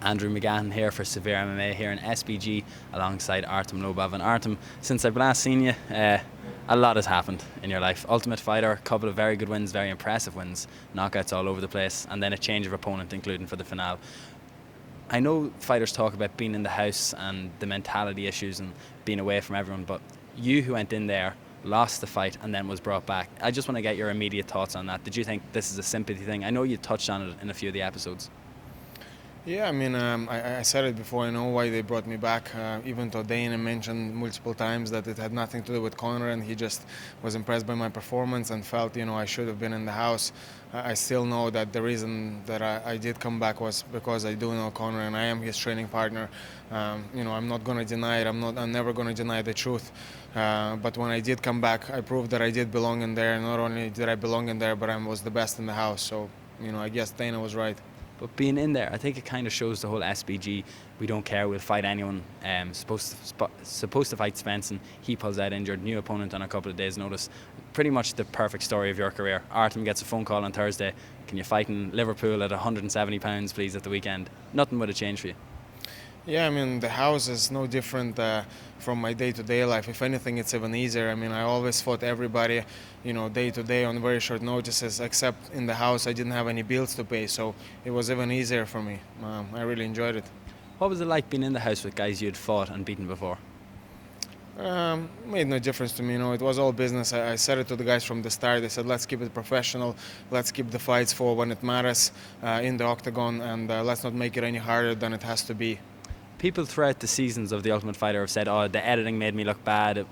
Andrew McGahan here for SevereMMA here in SBG alongside Artem Lobov. And Artem, since I've last seen you, a lot has happened in your life. Ultimate Fighter, a couple of very good wins, very impressive wins, knockouts all over the place, and then a change of opponent, including for the finale. I know fighters talk about being in the house and the mentality issues and being away from everyone, but you who went in there, lost the fight and then was brought back. I just want to get your immediate thoughts on that. Did you think this is a sympathy thing? I know you touched on it in a few of the episodes. Yeah, I mean, I said it before. I know why they brought me back. Even though Dana mentioned multiple times that it had nothing to do with Conor, and he just was impressed by my performance and felt, I should have been in the house. I still know that the reason that I did come back was because I do know Conor and I am his training partner. I'm not going to deny it. I'm never going to deny the truth. But when I did come back, I proved that I did belong in there. Not only did I belong in there, but I was the best in the house. So, I guess Dana was right. But being in there, I think it kind of shows the whole SBG. We don't care. We'll fight anyone. Supposed to fight Svensson. He pulls out injured. New opponent on a couple of days' notice. Pretty much the perfect story of your career. Artem gets a phone call on Thursday. Can you fight in Liverpool at 170 pounds, please, at the weekend? Nothing would have changed for you. Yeah, I mean, the house is no different from my day-to-day life. If anything, it's even easier. I mean, I always fought everybody, day-to-day on very short notices, except in the house I didn't have any bills to pay, so it was even easier for me. I really enjoyed it. What was it like being in the house with guys you'd fought and beaten before? Made no difference to me. It was all business. I said it to the guys from the start. I said, let's keep it professional. Let's keep the fights for when it matters in the octagon, and let's not make it any harder than it has to be. People throughout the seasons of The Ultimate Fighter have said, oh, the editing made me look bad.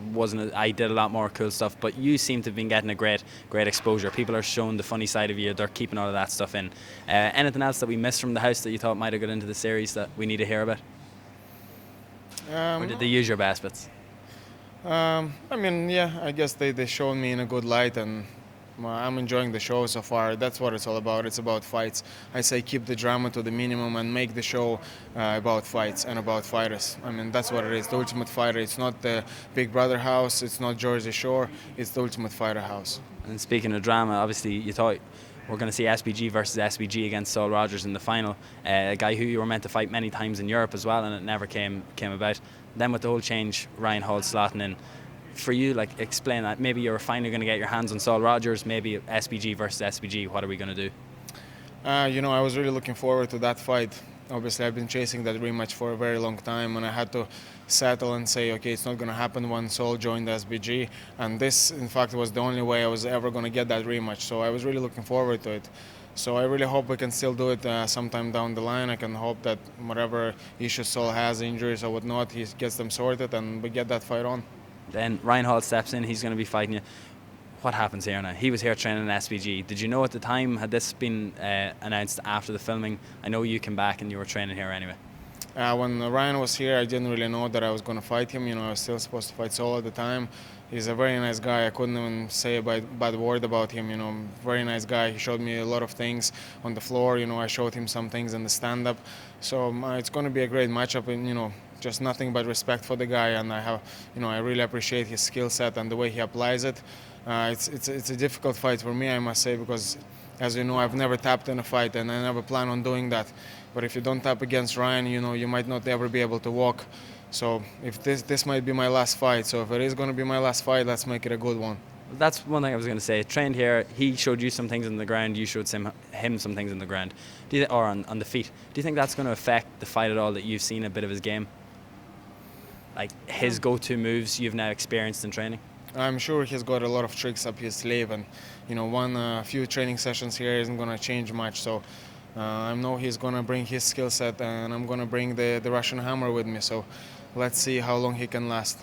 I did a lot more cool stuff, but you seem to have been getting a great exposure. People are showing the funny side of you. They're keeping all of that stuff in. Anything else that we missed from the house that you thought might have got into the series that we need to hear about? Or did they use your best bits? I mean, yeah, I guess they showed me in a good light, and I'm enjoying the show so far. That's what it's all about. It's about fights. I say keep the drama to the minimum and make the show about fights and about fighters. I mean, that's what it is. The Ultimate Fighter. It's not the Big Brother house. It's not Jersey Shore. It's the Ultimate Fighter house. And speaking of drama, obviously you thought we're going to see SBG versus SBG against Saul Rogers in the final. A guy who you were meant to fight many times in Europe as well, and it never came about. Then with the whole change, Ryan Hall slotting in. For you, explain that. Maybe you're finally going to get your hands on Saul Rogers, maybe SBG versus SBG. What are we going to do? I was really looking forward to that fight. Obviously, I've been chasing that rematch for a very long time, and I had to settle and say, okay, it's not going to happen when Saul joined SBG. And this, in fact, was the only way I was ever going to get that rematch. So I was really looking forward to it. So I really hope we can still do it sometime down the line. I can hope that whatever issues Saul has, injuries or whatnot, he gets them sorted and we get that fight on. Then Ryan Hall steps in, he's going to be fighting you. What happens here now? He was here training in SBG. Did you know at the time, had this been announced after the filming? I know you came back and you were training here anyway. When Ryan was here, I didn't really know that I was going to fight him. I was still supposed to fight Saul at the time. He's a very nice guy. I couldn't even say a bad word about him. Very nice guy. He showed me a lot of things on the floor. I showed him some things in the stand-up. So it's going to be a great matchup, and just nothing but respect for the guy. And I really appreciate his skill set and the way he applies it. It's a difficult fight for me, I must say, because as you know, I've never tapped in a fight, and I never plan on doing that. But if you don't tap against Ryan, you might not ever be able to walk. So if this might be my last fight, so if it is going to be my last fight, let's make it a good one. That's one thing I was going to say. Trained here, he showed you some things on the ground, you showed him some things on the ground, or on the feet. Do you think that's going to affect the fight at all, that you've seen a bit of his game? Like his go-to moves you've now experienced in training? I'm sure he's got a lot of tricks up his sleeve, and a few training sessions here isn't going to change much. So I know he's going to bring his skill set, and I'm going to bring the Russian hammer with me. So let's see how long he can last.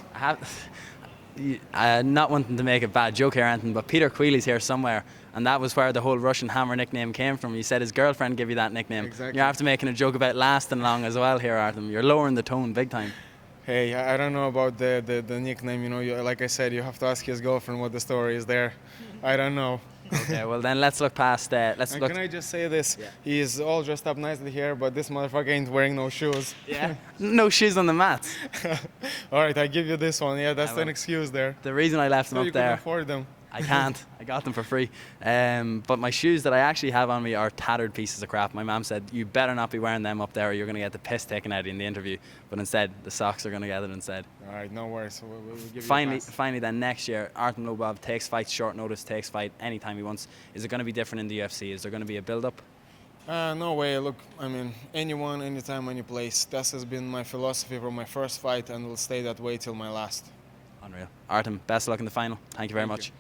Not wanting to make a bad joke here, Anthony, but Peter Queeley's here somewhere, and that was where the whole Russian hammer nickname came from. You said his girlfriend gave you that nickname. Exactly. You're after making a joke about lasting long as well here, Artem. You're lowering the tone big time. Hey, I don't know about the nickname. Like I said, you have to ask his girlfriend what the story is there. I don't know. Okay, well then let's look past that. Can I just say this? Yeah. He's all dressed up nicely here, but this motherfucker ain't wearing no shoes. Yeah. No shoes on the mats. All right, I give you this one. Yeah, that's an excuse there. The reason I left them so up you there. couldn't afford them. I can't. I got them for free. But my shoes that I actually have on me are tattered pieces of crap. My mum said, you better not be wearing them up there or you're going to get the piss taken out of you in the interview. But instead, the socks are going to get it instead. All right, no worries. We'll give you a pass. Finally, then next year, Artem Lobov takes fights short notice, takes fight anytime he wants. Is it going to be different in the UFC? Is there going to be a build-up? No way. Look, I mean, anyone, anytime, any place. That has been my philosophy from my first fight and will stay that way till my last. Unreal. Artem, best of luck in the final. Thank you very much. You.